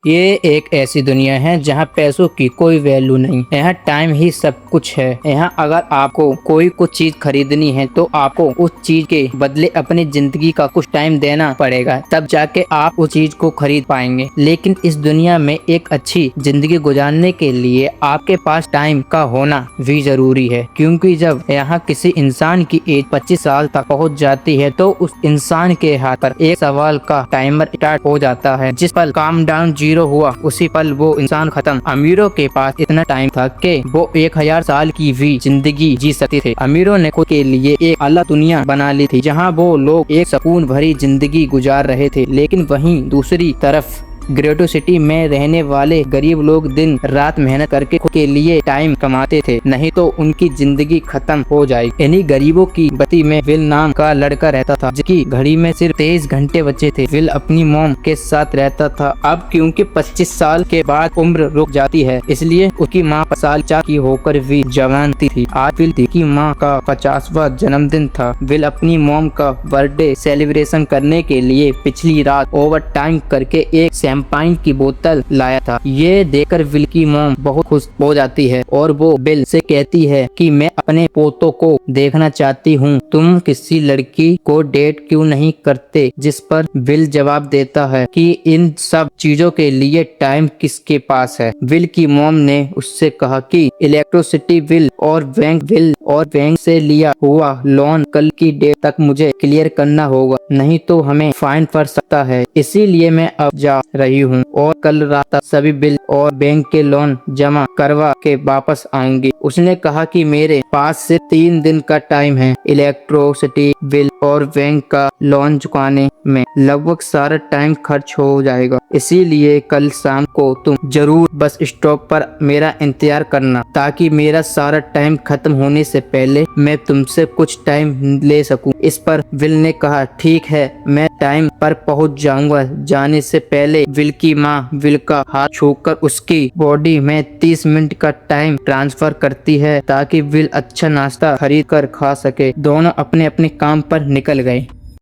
ये एक ऐसी दुनिया है जहाँ पैसों की कोई वैल्यू नहीं। यहाँ टाइम ही सब कुछ है। यहाँ अगर आपको कोई कुछ चीज खरीदनी है तो आपको उस चीज के बदले अपनी जिंदगी का कुछ टाइम देना पड़ेगा, तब जाके आप उस चीज को खरीद पाएंगे। लेकिन इस दुनिया में एक अच्छी जिंदगी गुजारने के लिए आपके पास टाइम का होना भी जरूरी है, क्योंकि जब यहाँ किसी इंसान की एज 25 साल तक पहुँच जाती है तो उस इंसान के हाथ पर एक सवाल का टाइमर स्टार्ट हो जाता है। जिस पल काम डाउन 0 हुआ उसी पल वो इंसान खत्म। अमीरों के पास इतना टाइम था कि वो 1000 साल की भी जिंदगी जी सकते थे। अमीरों ने खुद के लिए एक अलग दुनिया बना ली थी जहाँ वो लोग एक सुकून भरी जिंदगी गुजार रहे थे। लेकिन वहीं दूसरी तरफ ग्रेटो सिटी में रहने वाले गरीब लोग दिन रात मेहनत करके खुद के लिए टाइम कमाते थे, नहीं तो उनकी जिंदगी खत्म हो जाएगी। इन्हीं गरीबों की बस्ती में विल नाम का लड़का रहता था जिसकी घड़ी में सिर्फ 23 घंटे बचे थे। विल अपनी मॉम के साथ रहता था। अब क्योंकि 25 साल के बाद उम्र रुक जाती है, इसलिए उसकी माँ 5 साल की होकर भी जवान थी। आज विल की माँ का 50वां जन्मदिन था। विल अपनी मॉम का बर्थडे सेलिब्रेशन करने के लिए पिछली रात ओवर टाइम करके एक शैंपाइन की बोतल लाया था। ये देखकर विल की मॉम बहुत खुश हो जाती है और वो विल से कहती है कि मैं अपने पोतों को देखना चाहती हूँ, तुम किसी लड़की को डेट क्यों नहीं करते? जिस पर विल जवाब देता है कि इन सब चीजों के लिए टाइम किसके पास है। विल की मॉम ने उससे कहा कि इलेक्ट्रिसिटी बिल और बैंक से लिया हुआ लोन कल की डेट तक मुझे क्लियर करना होगा, नहीं तो हमें फाइन पड़ सकता है। इसीलिए मैं अब जा रही हूँ और कल रात तक सभी बिल और बैंक के लोन जमा करवा के वापस आऊंगी। उसने कहा कि मेरे पास से 3 दिन का टाइम है। इलेक्ट्रिसिटी बिल और बैंक का लोन चुकाने में लगभग सारा टाइम खर्च हो जाएगा, इसीलिए कल शाम को तुम जरूर बस स्टॉप पर मेरा इंतजार करना, ताकि मेरा सारा टाइम खत्म होने से पहले मैं तुमसे कुछ टाइम ले सकूं। इस पर विल ने कहा ठीक है, मैं टाइम पर पहुंच जाऊंगा। जाने से पहले विल की माँ विल का हाथ छूकर उसकी बॉडी में 30 मिनट का टाइम ट्रांसफर करती है ताकि विल अच्छा नाश्ता खरीद कर खा सके। दोनों अपने अपने काम पर निकल गए।